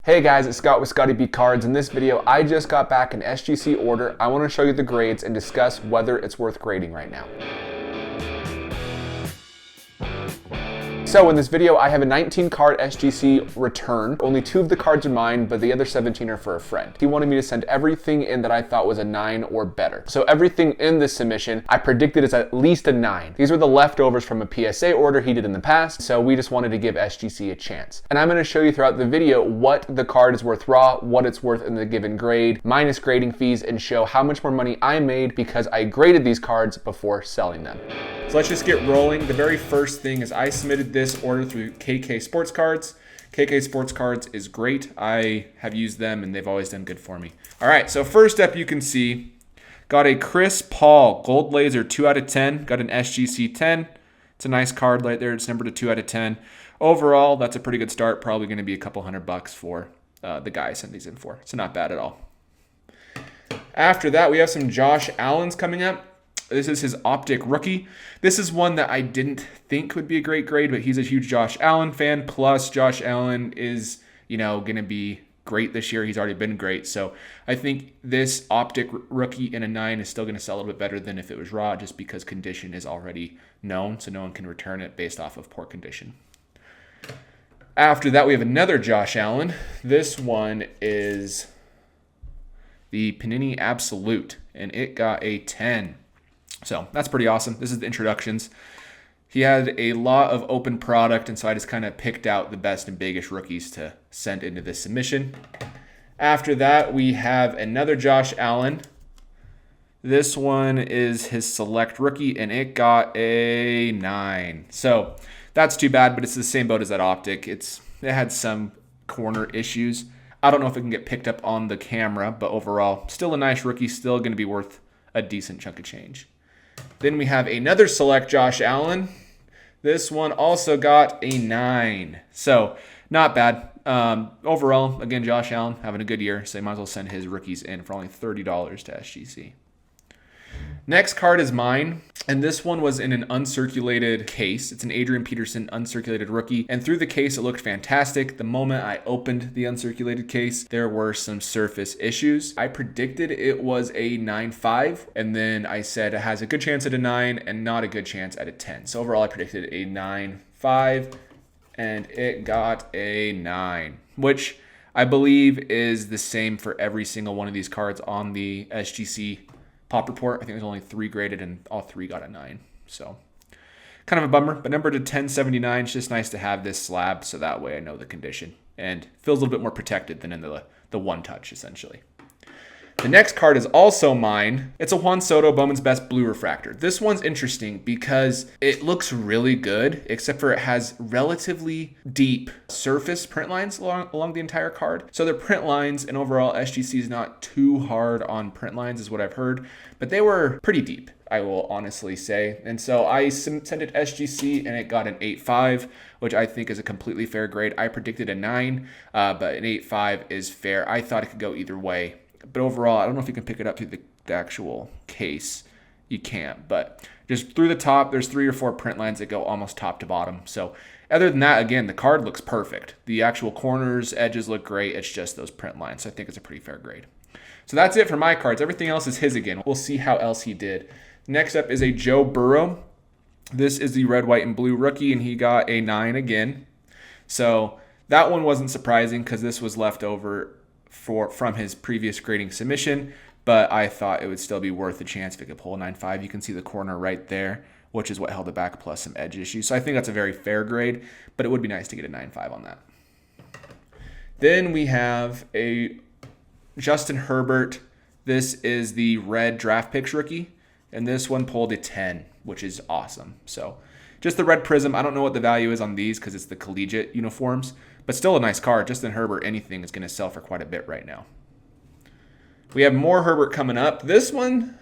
Hey guys, it's Scott with Scotty B Cards. In this video, I just got back an SGC order. I want to show you the grades and discuss whether it's worth grading right now. So in this video, I have a 19 card SGC return. Only 2 of the cards are mine, but the other 17 are for a friend. He wanted me to send everything in that I thought was a 9 or better. So everything in this submission, I predicted is at least a 9. These were the leftovers from a PSA order he did in the past, so we just wanted to give SGC a chance. And I'm gonna show you throughout the video what the card is worth raw, what it's worth in the given grade, minus grading fees, and show how much more money I made because I graded these cards before selling them. So let's just get rolling. The very first thing is I submitted this order through KK Sports Cards. KK Sports Cards is great. I have used them and they've always done good for me. All right, so first up you can see, got a Chris Paul Gold Laser 2 out of 10. Got an SGC 10. It's a nice card right there. It's numbered to 2 out of 10. Overall, that's a pretty good start. Probably going to be a couple $100 for the guy I sent these in for. So not bad at all. After that, we have some Josh Allen's coming up. This is his Optic Rookie. This is one that I didn't think would be a great grade, but he's a huge Josh Allen fan. Plus, Josh Allen is, going to be great this year. He's already been great. So I think this Optic Rookie in a 9 is still going to sell a little bit better than if it was raw, just because condition is already known, so no one can return it based off of poor condition. After that, we have another Josh Allen. This one is the Panini Absolute, and it got a 10. So that's pretty awesome. This is the introductions. He had a lot of open product, and so I just kind of picked out the best and biggest rookies to send into this submission. After that, we have another Josh Allen. This one is his Select Rookie, and it got a 9. So that's too bad, but it's the same boat as that Optic. It had some corner issues. I don't know if it can get picked up on the camera, but overall, still a nice rookie, still going to be worth a decent chunk of change. Then we have another Select Josh Allen. This one also got a 9. So not bad. Overall, again, Josh Allen having a good year. So you might as well send his rookies in for only $30 to SGC. Next card is mine, and this one was in an uncirculated case. It's an Adrian Peterson uncirculated rookie, and through the case it looked fantastic. The moment I opened the uncirculated case, there were some surface issues. I predicted it was a 9.5, and then I said it has a good chance at a 9 and not a good chance at a 10. So overall I predicted a 9.5, and it got a 9, which I believe is the same for every single one of these cards on the SGC Pop Report. I think there's only 3 graded and all 3 got a 9. So kind of a bummer, but numbered to 1079. It's just nice to have this slab so that way I know the condition and feels a little bit more protected than in the one touch essentially. The next card is also mine. It's a Juan Soto Bowman's Best Blue Refractor. This one's interesting because it looks really good, except for it has relatively deep surface print lines along the entire card. So they're print lines, and overall SGC is not too hard on print lines is what I've heard, but they were pretty deep, I will honestly say. And so I sent it SGC and it got an 8.5, which I think is a completely fair grade. I predicted a 9, but an 8.5 is fair. I thought it could go either way. But overall, I don't know if you can pick it up through the actual case. You can't, but just through the top, there's 3 or 4 print lines that go almost top to bottom. So other than that, again, the card looks perfect. The actual corners, edges look great. It's just those print lines. So I think it's a pretty fair grade. So that's it for my cards. Everything else is his again. We'll see how else he did. Next up is a Joe Burrow. This is the red, white, and blue rookie, and he got a 9 again. So that one wasn't surprising because this was left over from his previous grading submission, but I thought it would still be worth a chance if it could pull a 9.5. You can see the corner right there, which is what held it back, plus some edge issues. So I think that's a very fair grade, but it would be nice to get a 9.5 on that. Then we have a Justin Herbert. This is the red draft picks rookie, and this one pulled a 10, which is awesome. So just the red prism. I don't know what the value is on these because it's the collegiate uniforms, but still a nice card. Justin Herbert, anything is going to sell for quite a bit right now. We have more Herbert coming up. This one,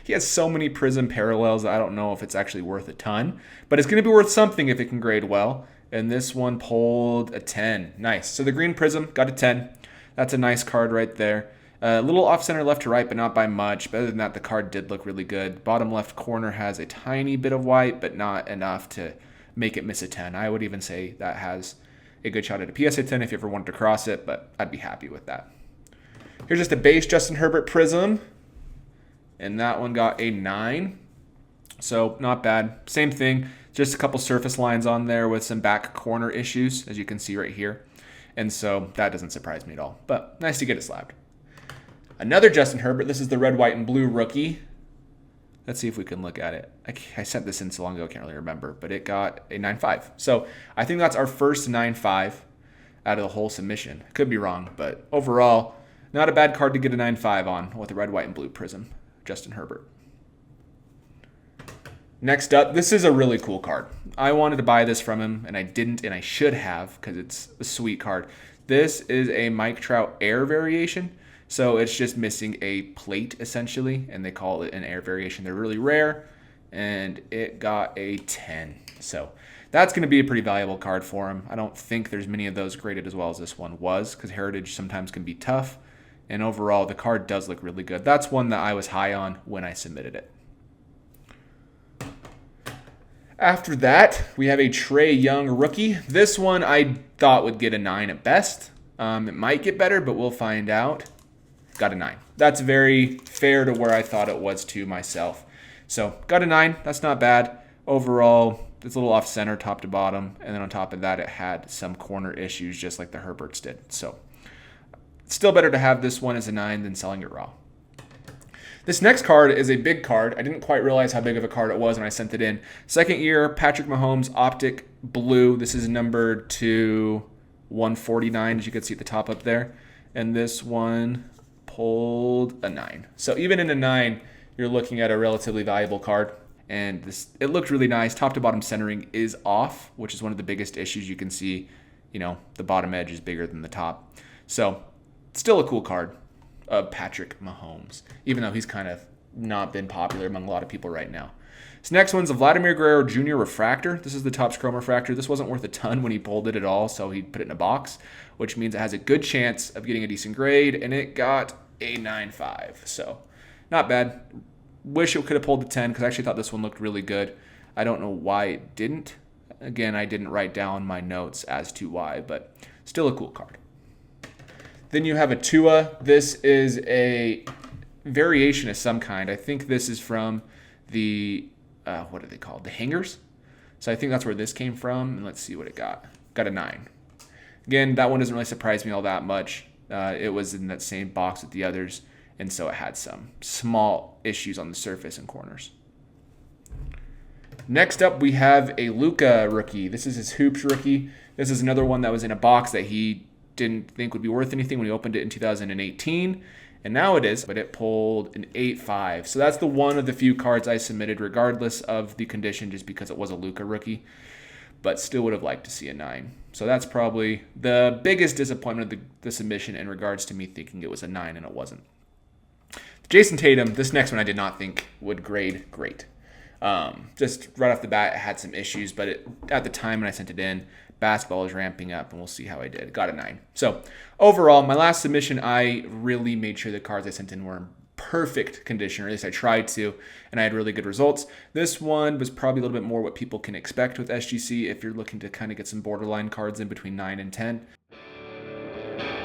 he has so many prism parallels that I don't know if it's actually worth a ton, but it's going to be worth something if it can grade well. And this one pulled a 10. Nice. So the green prism got a 10. That's a nice card right there. A little off-center left to right, but not by much. But other than that, the card did look really good. Bottom left corner has a tiny bit of white, but not enough to make it miss a 10. I would even say that has a good shot at a PSA 10 if you ever wanted to cross it, but I'd be happy with that. Here's just a base Justin Herbert Prism, and that one got a 9. So not bad. Same thing, just a couple surface lines on there with some back corner issues, as you can see right here. And so that doesn't surprise me at all, but nice to get it slabbed. Another Justin Herbert. This is the red, white, and blue rookie. Let's see if we can look at it. I sent this in so long ago, I can't really remember, but it got a 9.5. So I think that's our first 9.5 out of the whole submission. Could be wrong, but overall, not a bad card to get a 9.5 on with the red, white, and blue Prism. Justin Herbert. Next up, this is a really cool card. I wanted to buy this from him, and I didn't, and I should have because it's a sweet card. This is a Mike Trout Air variation. So it's just missing a plate, essentially, and they call it an air variation. They're really rare, and it got a 10. So that's going to be a pretty valuable card for him. I don't think there's many of those graded as well as this one was, because Heritage sometimes can be tough. And overall, the card does look really good. That's one that I was high on when I submitted it. After that, we have a Trae Young rookie. This one I thought would get a 9 at best. It might get better, but we'll find out. Got a 9. That's very fair to where I thought it was to myself. So got a 9. That's not bad. Overall, it's a little off center top to bottom. And then on top of that, it had some corner issues just like the Herberts did. So it's still better to have this one as a 9 than selling it raw. This next card is a big card. I didn't quite realize how big of a card it was when I sent it in. Second year, Patrick Mahomes Optic Blue. This is numbered to 149, as you can see at the top up there. And this one pulled a 9. So even in a 9, you're looking at a relatively valuable card. And it looked really nice. Top to bottom centering is off, which is one of the biggest issues. You can see, the bottom edge is bigger than the top. So still a cool card of Patrick Mahomes, even though he's kind of not been popular among a lot of people right now. This next one's a Vladimir Guerrero Jr. Refractor. This is the Topps Chrome Refractor. This wasn't worth a ton when he pulled it at all, so he put it in a box, which means it has a good chance of getting a decent grade, and it got a 9.5. So not bad. Wish it could have pulled the 10 because I actually thought this one looked really good. I don't know why it didn't. Again, I didn't write down my notes as to why, but still a cool card. Then you have a Tua. This is a variation of some kind. I think this is from the, what are they called? The hangers. So I think that's where this came from. And let's see what it got. Got a 9. Again, that one doesn't really surprise me all that much. It was in that same box with the others. And so it had some small issues on the surface and corners. Next up, we have a Luka rookie. This is his Hoops rookie. This is another one that was in a box that he didn't think would be worth anything when he opened it in 2018, and now it is, but it pulled an 8.5. So that's the one of the few cards I submitted regardless of the condition, just because it was a Luka rookie, but still would have liked to see a 9. So that's probably the biggest disappointment of the submission in regards to me thinking it was a 9 and it wasn't. Jason Tatum, this next one I did not think would grade great. Just right off the bat, it had some issues, but at the time when I sent it in, basketball is ramping up, and we'll see how I did. Got a 9. So overall, my last submission, I really made sure the cards I sent in were in perfect condition, or at least I tried to, and I had really good results. This one was probably a little bit more what people can expect with SGC if you're looking to kind of get some borderline cards in between 9 and 10.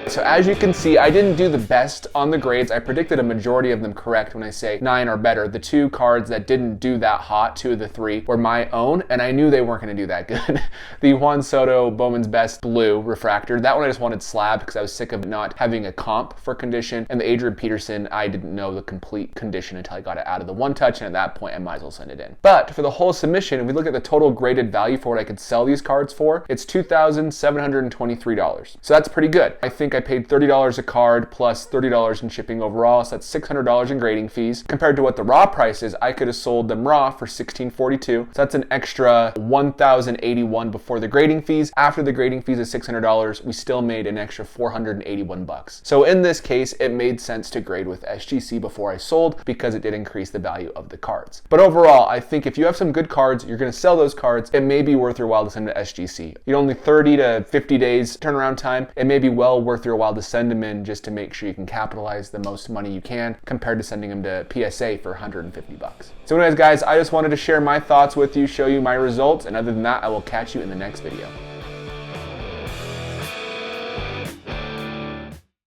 So as you can see, I didn't do the best on the grades. I predicted a majority of them correct when I say 9 or better. The 2 cards that didn't do that hot, 2 of the 3, were my own, and I knew they weren't going to do that good. The Juan Soto Bowman's Best Blue Refractor, that one I just wanted slab because I was sick of not having a comp for condition. And the Adrian Peterson, I didn't know the complete condition until I got it out of the one touch, and at that point I might as well send it in. But for the whole submission, if we look at the total graded value for what I could sell these cards for, it's $2,723. So that's pretty good. I think I paid $30 a card plus $30 in shipping overall, so that's $600 in grading fees. Compared to what the raw price is, I could have sold them raw for $1,642. So that's an extra $1,081 before the grading fees. After the grading fees of $600, we still made an extra $481. So in this case, it made sense to grade with SGC before I sold because it did increase the value of the cards. But overall, I think if you have some good cards, you're going to sell those cards, it may be worth your while to send to SGC. You're only 30 to 50 days turnaround time. It may be well worth your while to send them in just to make sure you can capitalize the most money you can compared to sending them to PSA for $150. So anyways, guys, I just wanted to share my thoughts with you, show you my results, and other than that, I will catch you in the next video.